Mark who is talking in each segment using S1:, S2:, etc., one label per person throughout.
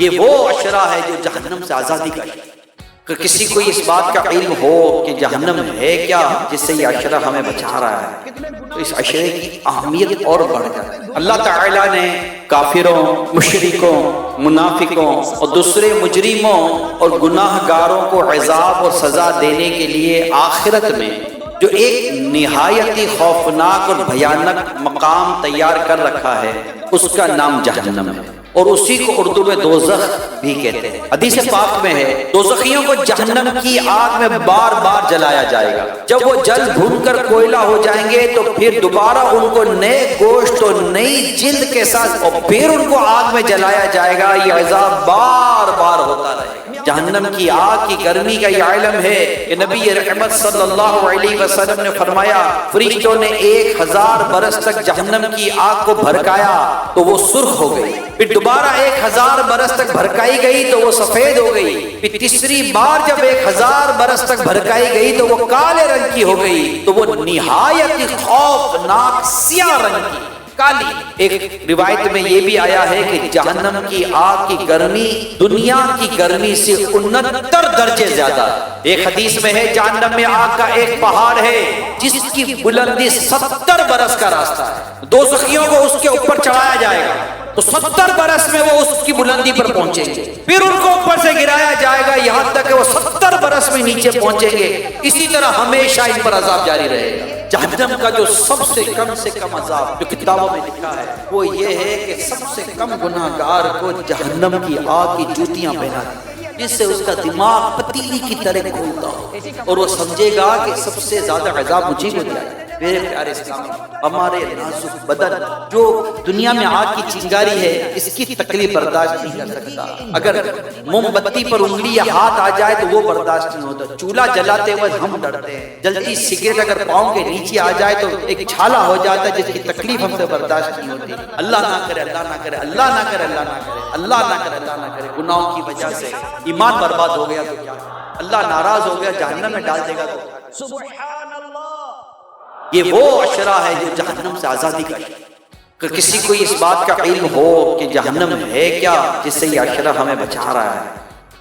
S1: یہ وہ عشرہ ہے جو جہنم سے آزادی کا ہے۔ کہ کسی کو اس بات کا علم ہو کہ جہنم ہے کیا جس سے یہ عشرہ ہمیں بچا رہا ہے، تو اس عشرے کی اہمیت اور بڑھ جاتی ہے۔ اللہ تعالیٰ نے کافروں، مشرکوں، منافقوں اور دوسرے مجرموں اور گناہ گاروں کو عذاب اور سزا دینے کے لیے آخرت میں جو ایک نہایت ہی خوفناک اور بھیانک مقام تیار کر رکھا ہے، اس کا نام جہنم ہے، اور اسی کو اردو میں دوزخ بھی کہتے ہیں۔ حدیث پاک میں ہے دوزخیوں کو جہنم کی آگ میں بار بار جلایا جائے گا، جب وہ جل بھون کر کوئلہ ہو جائیں گے تو پھر دوبارہ ان کو نئے گوشت اور نئی جلد کے ساتھ اور پھر ان کو آگ میں جلایا جائے گا۔ یہ عذاب بار بار ہوتا رہے گا۔ جہنم کی آگ کی گرمی کا یہ علم ہے کہ نبی رحمت صلی اللہ علیہ وسلم نے فرمایا فرشتوں نے 1000 برس تک جہنم کی آگ کو بھڑکایا تو وہ سرخ ہو گئی، پھر دوبارہ 1000 برس تک بھڑکائی گئی تو وہ سفید ہو گئی، پھر تیسری بار جب 1000 برس تک بھڑکائی گئی تو وہ کالے رنگ کی ہو گئی، تو وہ نہایت خوفناک سیاہ رنگ کی کالی۔ ایک روایت میں یہ بھی آیا ہے کہ جہنم کی آگ کی گرمی دنیا کی گرمی سے 69 درجے زیادہ ہے۔ ایک حدیث میں ہے جہنم میں آگ کا ایک پہاڑ ہے جس کی بلندی 70 برس کا راستہ ہے، دوزخیوں کو اس کے اوپر چڑھایا جائے گا تو 70 برس میں وہ اس کی بلندی پر پہنچیں گے، پھر ان کو اوپر سے گرایا جائے گا یہاں تک کہ وہ 70 برس میں نیچے پہنچیں گے۔ اسی طرح ہمیشہ ان پر عذاب جاری رہے گا۔ جہنم کا جو سب سے کم عذاب جو کتابوں میں لکھا ہے وہ یہ ہے کہ سب سے کم گناہ گار کو جہنم کی آگ کی جوتیاں پہنا دی، جس سے اس کا دماغ پتیلی کی طرح کھولتا ہو اور وہ سمجھے گا کہ سب سے زیادہ عذاب مجھے کو دیا ہے۔ میرے پیارے اسلامی، ہمارے نازک بدن جو دنیا میں آگ کی چنگاری ہے اس کی تکلیف برداشت نہیں کر سکتا۔ اگر موم بتی پر انگلی یا ہاتھ آ جائے تو وہ برداشت نہیں ہوتا، چولہا جلاتے ہوئے ہم ڈرتے ہیں، جلتی سگریٹ اگر پاؤں کے نیچے آ جائے تو ایک چھالا ہو جاتا ہے جس کی تکلیف ہم سے برداشت نہیں ہوتی۔ اللہ نہ کرے، اللہ نہ کرے، اللہ نہ کرے، اللہ نہ کرے، اللہ نہ کرے، اللہ نہ کرے، گناہوں کی وجہ سے ایمان برباد ہو گیا تو کیا، اللہ ناراض ہو گیا جہنم میں ڈال دے گا تو سبحان اللہ۔ یہ وہ عشرہ ہے جو جہنم سے آزادی کا ہے۔ کہ کسی کو اس بات کا علم ہو کہ جہنم ہے کیا جس سے یہ عشرہ ہمیں بچا رہا ہے،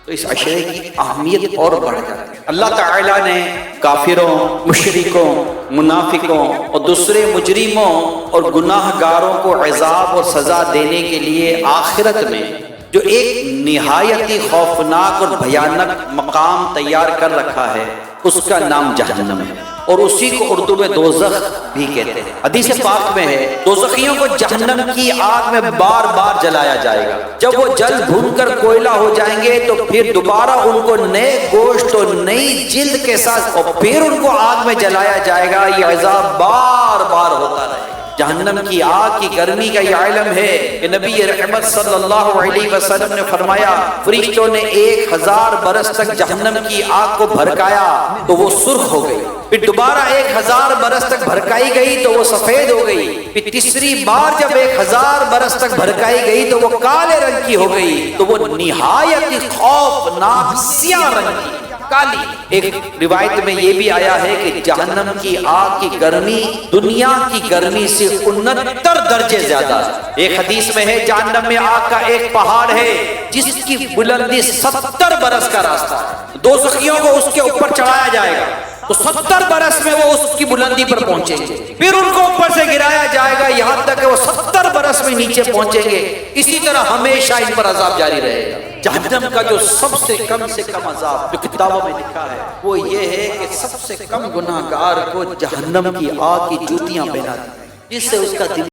S1: تو اس عشرے کی اہمیت اور بڑھ جاتی ہے۔ اللہ تعالیٰ نے کافروں، مشرکوں، منافقوں اور دوسرے مجرموں اور گناہ گاروں کو عذاب اور سزا دینے کے لیے آخرت میں جو ایک نہایت ہی خوفناک اور بھیانک مقام تیار کر رکھا ہے، اس کا نام جہنم ہے، اور اسی کو اردو میں دوزخ بھی کہتے ہیں۔ حدیث پاک میں ہے دوزخیوں کو جہنم کی آگ میں بار بار جلایا جائے گا، جب وہ جل بھون کر کوئلہ ہو جائیں گے تو پھر دوبارہ ان کو نئے گوشت اور نئی جلد کے ساتھ اور پھر ان کو آگ میں جلایا جائے گا۔ یہ عذاب بار بار ہوتا رہے گا۔ جہنم کی آگ کی گرمی کا یہ علم ہے کہ نبی رحمت صلی اللہ علیہ وسلم نے فرمایا فرشتوں نے 1000 برس تک جہنم کی آگ کو بھڑکایا تو وہ سرخ ہو گئی، پھر دوبارہ 1000 برس تک بھڑکائی گئی تو وہ سفید ہو گئی، پھر تیسری بار جب 1000 برس تک بھڑکائی گئی تو وہ کالے رنگ کی ہو گئی، تو وہ نہایت خوفناک سیاہ رنگ کی کالی۔ ایک روایت میں یہ بھی آیا ہے کہ جہنم کی آگ کی گرمی دنیا کی گرمی سے 69 درجے زیادہ ہے۔ ایک حدیث میں ہے جہنم میں آگ کا ایک پہاڑ ہے جس کی بلندی 70 برس کا راستہ ہے، دوزخیوں کو اس کے اوپر چڑھایا جائے گا تو 70 برس میں وہ اس کی بلندی پر پہنچیں گے، پھر ان کو اوپر سے گرایا جائے گا یہاں تک کہ وہ 70 برس میں نیچے پہنچیں گے۔ اسی طرح ہمیشہ ان پر عذاب جاری رہے گا۔ جہنم کا جو سب سے کم عذاب جو کتابوں میں لکھا ہے وہ یہ ہے کہ سب سے کم گناہ گار کو جہنم کی آگ کی جوتیاں پہنا دی، جس سے اس کا